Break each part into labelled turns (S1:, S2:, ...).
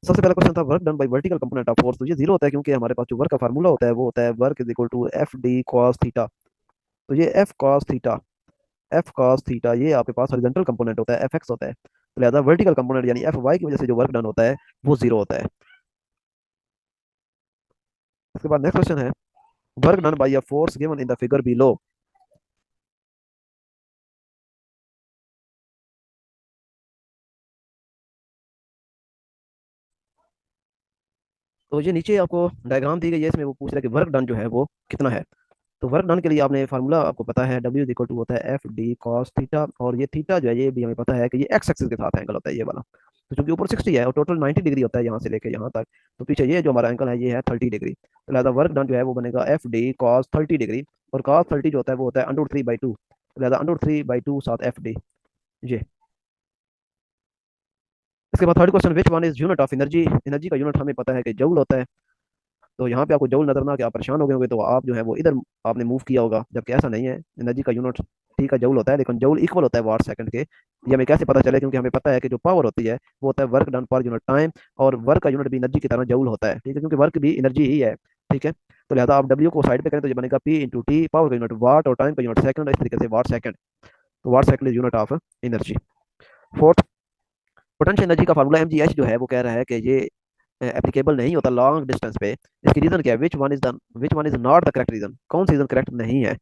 S1: सबसे पहला क्वेश्चन था work done bye vertical component of force, तो ये जीरो होता है क्योंकि हमारे पास जो वर्क का फार्मूला होता है वो होता है work is equal to F D cos theta. तो ये एफ कॉस थीटा ये आपके पास हॉरिजॉन्टल कंपोनेंट होता है, एफ एक्स होता है, तो लिहाजा वर्टिकल कंपोनेंट यानी एफ वाई की वजह से जो वर्क डन होता है वो जीरो होता है। उसके बाद नेक्स्ट क्वेश्चन है work done bye a force given in the figure below. तो ये नीचे आपको डायग्राम दी गई है, इसमें वो पूछ रहा है कि वर्क डन जो है वो कितना है। तो वर्क डन के लिए आपने फार्मूला आपको पता है, डब्ल्यू इक्वल टू होता है एफ डी कॉस थीटा, और ये थीटा जो है ये भी हमें पता है कि ये एक्स एक्सिस के साथ एंगल होता है ये वाला। तो चूंकि ऊपर 60 है और टोटल 90 डिग्री होता है यहाँ से लेके यहाँ तक, तो पीछे ये जो हमारा एंगल है ये है 30 डिग्री, तो लिहाजा वर्क डन जो है वो बनेगा एफ डी कॉस 30 डिग्री, और कॉस 30 जो होता है वो होता है √3/2, तो लिहाजा √3/2 साथ एफ डी ये। इसके बाद third question which one is unit of energy, energy का यूनिट हमें पता है कि जूल होता है। तो यहाँ पे आपको जूल नजर ना कि आप परेशान हो गए होंगे, तो आप जो है वो इधर आपने मूव किया होगा, जबकि ऐसा नहीं है। एनर्जी का यूनिट ठीक है जूल होता है, लेकिन जूल इक्वल होता है वाट सेकंड के। ये हमें कैसे पता चले, क्योंकि हमें पता है कि जो पावर होती है वो होता है work done per unit time, और वर्क का यूनिट भी एनर्जी की तरह जूल होता है, ठीक है, क्योंकि वर्क भी एनर्जी ही है। ठीक है, तो लिहाजा आप डब्ल्यू को साइड पे करें तो ये बनेगा पी इंटू टी, पावर का यूनिट वाट और टाइम का यूनिट सेकंड, इस तरीके से वाट सेकंड। तो watt second is unit of energy. Fourth, potential energy का फार्मूला एम जो है वो कह रहा है कि ये एप्लीकेबल नहीं होता लॉन्ग डिस्टेंस पे। इसकी रीजन क्या है, which one is not the correct reason, कौन सी रीजन करेक्ट नहीं है।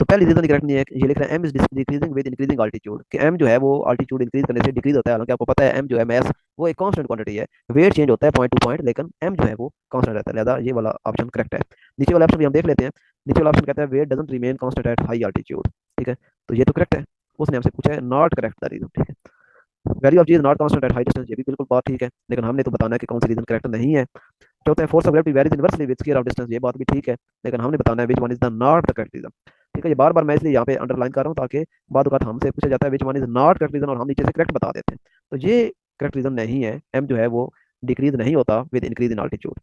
S1: तो पहली रीजन करेक्ट नहीं है, ये लिख रहे हैं M is decreasing with increasing altitude, कि एम जो है वो अल्टीट्यूड इंक्रीज करने से डिक्रीज होता है, हालांकि आपको पता है एम जो है मैस वो एक कांस्टेंट क्वांटिटी है, वेट चेंज होता है पॉइंट टू पॉइंट, लेकिन एम जो है वो कांस्टेंट रहता है, लिहाजा ये वाला ऑप्शन करेक्ट है। नीचे वाला ऑप्शन भी हम देख लेते हैं। नीचे वाला ऑप्शन कहता है weight doesn't remain constant at high altitude, ठीक है, तो ये तो करेक्ट है। उसने हमसे पूछा है नॉट करेक्ट द रीजन, ठीक है। Value of G is not constant at high distance, ये भी बिल्कुल बात ठीक है, लेकिन हमने तो बताना है कि कौन सी रीजन करेक्ट नहीं है। चौथा है force of gravity varies inversely with square of distance, ये बात भी ठीक है, लेकिन हमने बताना है which one is the not the correct reason. ठीक है, ये बार बार मैं इसलिए यहाँ पे अंडरलाइन कर रहा हूँ ताकि बाद वक्त हमसे पूछा जाता है which one is not correct reason और हम नीचे से करेक्ट बता देते हैं, तो ये करेक्ट रीजन नहीं है, एम जो है वो डिक्रीज नहीं होता विद इंक्रीज इन अल्टीट्यूड।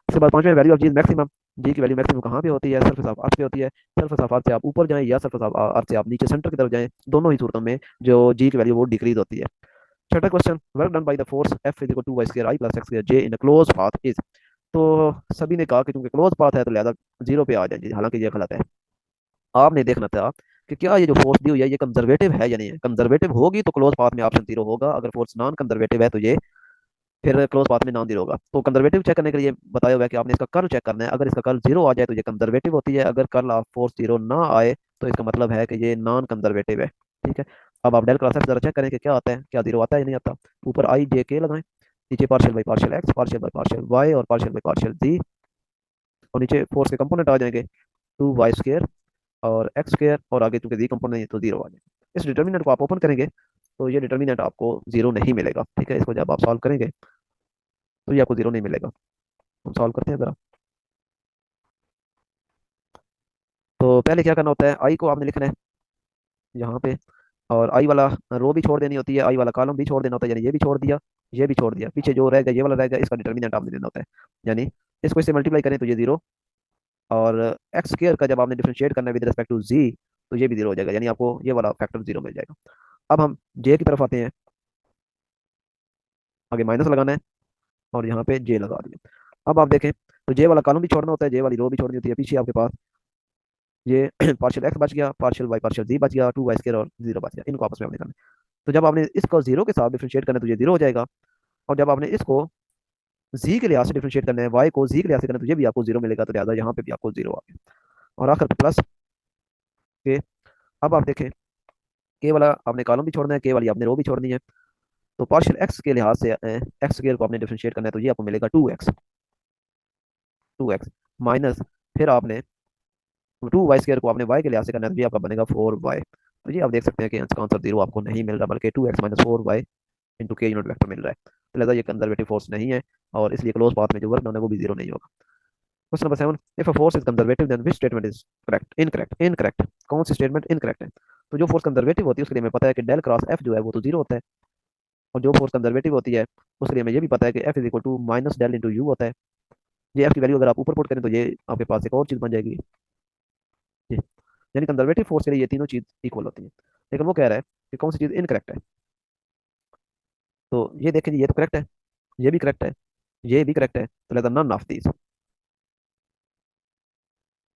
S1: इसके बाद पांचवें वैल्यू ऑफ जी मैक्सिमम, जी की वैल्यू मैक्सिमम कहाँ पे होती है, सरफेस ऑफ अर्थ पे होती है। सरफेस ऑफ अर्थ से आप ऊपर जाएं या सरफेस ऑफ अर्थ से आप नीचे सेंटर की तरफ जाएं, दोनों ही सूरतों में जो जी की वैल्यू वो डिक्रीज होती है। छठा question work done by the force F is equal to Y square I plus X square J in close path is. तो सभी ने कहा कि क्योंकि क्लोज पाथ है तो लिहाजा जीरो पे आ जाएंगे, हालांकि ये गलत है। आपने देखना था कि क्या ये जो फोर्स दी हुई है ये कंजर्वेटिव है या नहीं है, कंजर्वेटिव होगी तो क्लोज पाथ में ऑप्शन जीरो होगा, अगर फोर्स नॉन कंजर्वेटिव है तो ये फिर क्लोज पाथ में नॉन जीरो होगा। तो कंजर्वेटिव चेक करने के लिए बताया हुआ है कि आपने इसका कर्ल चेक करना है, अगर इसका कर्ल जीरो आ जाए तो ये कंजर्वेटिव होती है, अगर कर्ल ऑफ फोर्स जीरो ना आए तो इसका मतलब है कि ये नॉन कंजर्वेटिव है। ठीक है, अब आप डेल क्रॉस एफ जरा चेक करें कि क्या आता है, क्या जीरो आता है या नहीं आता। ऊपर आई जे के लगाएं, नीचे partial by partial X, partial by partial Y और पार्शियल बाई पार्शियल जी, और नीचे फोर्स के कंपोनेंट आ जाएंगे 2y² और x², और आगे चूंकि जी कंपोनेंट है तो जीरो आ जाएगा। इस डिटर्मिनेंट को आप ओपन करेंगे तो ये डिटर्मिनेंट आपको जीरो नहीं मिलेगा। ठीक है, इसको जब आप सॉल्व करेंगे तो ये आपको जीरो नहीं मिलेगा। हम सॉल्व करते हैं जरा। तो पहले क्या करना होता है, आई को आपने लिखना है यहाँ पे, और आई वाला रो भी छोड़ देनी होती है, आई वाला कॉलम भी छोड़ देना होता है, यानी ये भी छोड़ दिया, ये भी छोड़ दिया, पीछे जो रहेगा ये वाला रहेगा, इसका डिटर्मिनेंट आपने देना होता है, यानी इसको इससे मल्टीप्लाई करें तो ये जीरो, और x² का जब आपने डिफरेंशिएट करना है विद रिस्पेक्ट टू जी तो ये भी जीरो हो जाएगा, यानी आपको ये वाला फैक्टर जीरो मिल जाएगा। अब हम जे की तरफ आते हैं, आगे माइनस लगाना है और यहाँ पे जे लगा दिया। अब आप देखें तो जे वाला कॉलम भी छोड़ना होता है, जे वाली रो भी छोड़नी होती है, पीछे आपके पास ये पार्शियल एक्स बच गया, पार्शियल वाई पार्शियल जी बच गया, 2y² और जीरो बच गया, इनको आपस में आपने करना है। तो जब आपने इसको जीरो के साथ डिफरेंशिएट करना है तो ये जीरो हो जाएगा, और जब आपने इसको जी के लिहाज से डिफरेंशिएट करना है, वाई को जी के लिहाज से करना है तो ये भी आपको जीरो मिलेगा, तो लिहाजा यहाँ पे भी आपको जीरो आ गया। और आखिर पे प्लस के। अब आप देखें के वाला आपने कॉलम भी छोड़ना है, के वाली आपने रो भी छोड़नी है, तो पार्शियल एक्स के लिहाज से x² को आपने डिफरेंशिएट करना है तो ये आपको मिलेगा 2x माइनस, फिर आपने 2y² को आपने y के लिहाज से करना है तो ये आपका बनेगा 4y। तो ये आप देख सकते हैं कि इसका आंसर जीरो आपको नहीं मिल रहा, बल्कि 2x माइनस 4y इंटू के यूनिट वेक्टर मिल रहा है, तो लिहाजा ये कंजर्वेटिव फोर्स नहीं है, और इसलिए क्लोज पाथ में जो वर्क डन है वो भी जीरो नहीं होगा। Question number 7, if a force is conservative then which statement is correct, incorrect, incorrect, कौन सी स्टेटमेंट इनकरेक्ट है। तो जो फोर्स कंजर्वेटिव होती है उसके लिए हमें पता है कि डेल क्रॉस एफ जो है वो तो जीरो होता है, और जो फोर्स कंजर्वेटिव होती है उसके लिए हमें ये भी पता है कि F is equal to minus del into U होता है। ये एफ की वैल्यू अगर आप ऊपर पुट करें तो ये आपके पास एक और चीज बन जाएगी ये, यानी कंजर्वेटिव फोर्स के लिए ये तीनों चीज इक्वल होती है, लेकिन वो कह रहा है कि कौन सी चीज इनकरेक्ट है। तो ये देखें जी, ये तो करेक्ट है, ये भी करेक्ट है, ये भी करेक्ट है, तो लेता नन ऑफ दीज।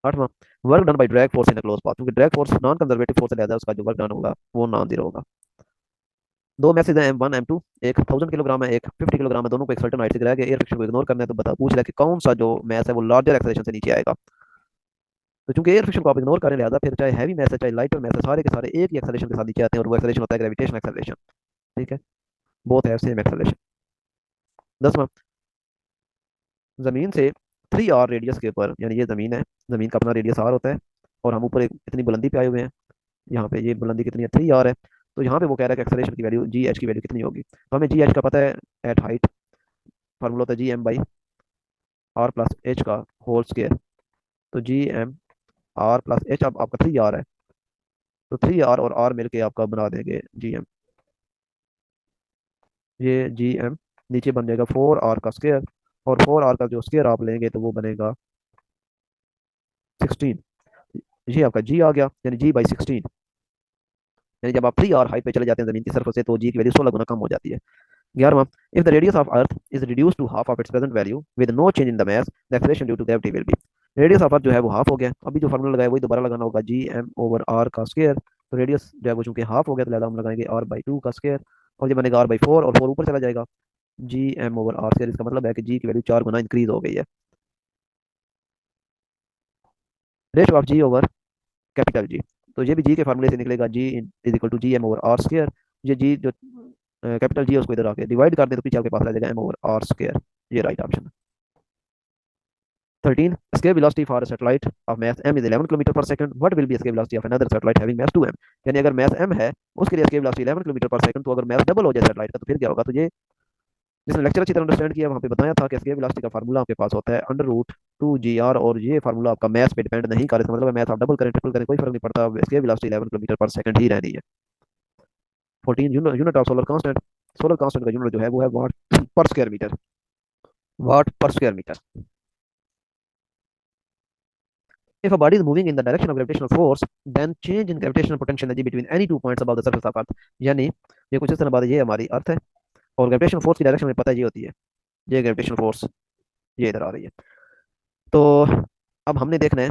S1: आठवां, work done by drag force in close path, क्योंकि drag force non conservative force से ज्यादा है, उसका जो वर्क डन होगा वो नॉन जीरो होगा। दो मैसेज है M1 M2, एक 1000 किलोग्राम है, एक 50 किलोग्राम है, दोनों को एक सर्टेन हाइट से गिराया गया, एयर फ्रिक्शन को इग्नोर करना है, तो बता पूछ रहा है कि कौन सा जो मैस है वो लार्जर एक्सेलरेशन से नीचे आएगा। तो चूंकि एयर फ्रिक्शन को आप इग्नोर करें, लिहाजा फिर चाहे हैवी मैस है चाहे लाइटर मैस है, सारे के सारे एक ही एक्सेलरेशन के साथ नीचे आते हैं, और वो एक्सेलरेशन होता है ग्रेविटेशन एक्सेलरेशन। ठीक है, बोथ है सेम एक्सेलरेशन। 10वां, जमीन से 3r रेडियस के ऊपर, यानी ये जमीन है, जमीन का अपना रेडियस r होता है, और हम ऊपर एक इतनी बुलंदी पे आए हुए हैं, यहाँ पे ये बुलंदी कितनी है 3r है, तो यहाँ पे वो कह रहा है कि एक्सेलरेशन की वैल्यू जी एच की वैल्यू कितनी होगी, तो हमें जी एच का पता है एट हाइट, फार्मूला होता है Gm/r+h का होल स्क्वायर। तो Gm/r+h, अब आपका 3r है, तो 3r और r मिलके आपका बना देंगे Gm, ये Gm नीचे बन जाएगा 4r का स्क्वायर, और 4r का जो स्क्वायर आप लेंगे तो वो बनेगा 16, ये आपका जी आ गया, यानी G/16, यानी जब आप 3r हाइट पे चले जाते हैं जमीन की सरफेस से, तो जी की वैल्यू 16 गुना कम हो जाती है। 11वां, if the radius of earth is reduce to half of its present value with no change in the mass, the acceleration due to gravity will be. Radius of earth जो है वो हाफ हो गया, अभी जो फार्मूला लगाया वही दोबारा लगाना होगा, Gm/r का स्क्वायर, तो रेडियस जो है वो चूंकि हाफ हो गया, तो लिहाजा हम लगाएंगे r/2 का स्क्वायर, और ये बनेगा r/4, और 4 ऊपर चला जाएगा, Gm/r स्क्वायर, इसका मतलब है कि जी की वैल्यू 4 गुना इंक्रीज हो गई है। Ratio of ji over capital G, तो ये भी जी के फार्मूले से निकलेगा, जी is equal to Gm/r square, ये जी जो कैपिटल जी है उसको इधर आके डिवाइड कर दे तो पीछे आपके पास रह जाएगा M/r स्क्वायर, ये राइट ऑप्शन है। 13, escape velocity for a satellite of mass m is 11 kilometre पर second, what will be escape velocity of another satellite having mass 2m, यानी अगर mass m है उसके लिए escape velocity 11 किलोमीटर पर second, तो अगर mass डबल हो जाए सैटेलाइट का तो फिर क्या होगा, तो ये जिसने लेक्चर अच्छी तरह अंडरस्टैंड किया वहां पे बताया था कि escape velocity का फार्मूला आपके पास होता है √2gr, और ये फार्मूला आपका मैथ पे डिपेंड नहीं कर, इसका मतलब है मैथ आप डबल करें ट्रिपल करें कोई फर्क नहीं पड़ता, escape velocity 11 किलोमीटर पर सेकंड ही रहनी है। 14, unit of solar constant, solar constant का यूनिट जो है वो है वाट पर स्क्वायर मीटर, वाट पर square metre. If a body is moving in the direction of gravitational force, then change in gravitational potential energy between any two points above the surface of Earth, यानी ये कुछ इस तरह बात है, ये हमारी अर्थ है, और ग्रेविटेशनल फोर्स की डायरेक्शन में पता है ये होती है, ये ग्रेविटेशनल फोर्स ये इधर आ रही है, तो अब हमने देखना है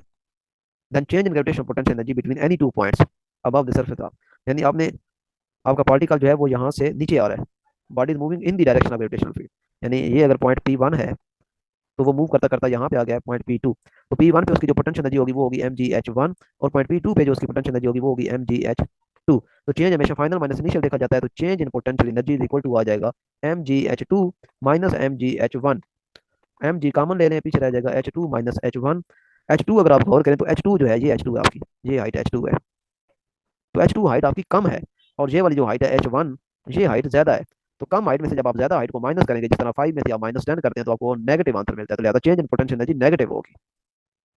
S1: then change in gravitational potential energy between any two points above the surface of, यानी आपने आपका पार्टिकल जो है वो यहाँ से नीचे आ रहा है, body is moving in the direction of gravitational field, यानी ये अगर पॉइंट P1 है तो वो मूव करता करता यहाँ पे आ गया पॉइंट P2, तो P1 पे उसकी जो पोटेंशियल एनर्जी होगी वो होगी mgh1, और पॉइंट P2 पे जो उसकी पोटेंशियल एनर्जी होगी वो होगी mgh2, तो चेंज हमेशा फाइनल माइनस इनिशियल देखा जाता है, तो change in potential energy is equal to आ जाएगा mgh2 minus mgh1, mg common ले लें पीछे रह जाएगा h2 माइनस h1, h2 अगर आप गौर करें तो h2 जो है ये h2 है आपकी, ये हाइट h2 है, तो h2 हाइट आपकी कम है, और ये वाली जो हाइट है h1 ये हाइट ज्यादा है, तो कम हाइट में से जब आप ज्यादा हाइट को माइनस करेंगे, जिस तरह 5 में से आप -10 करते हैं तो आपको नेगेटिव आंसर मिलता है, तो लिहाजा change in potential energy negative होगी।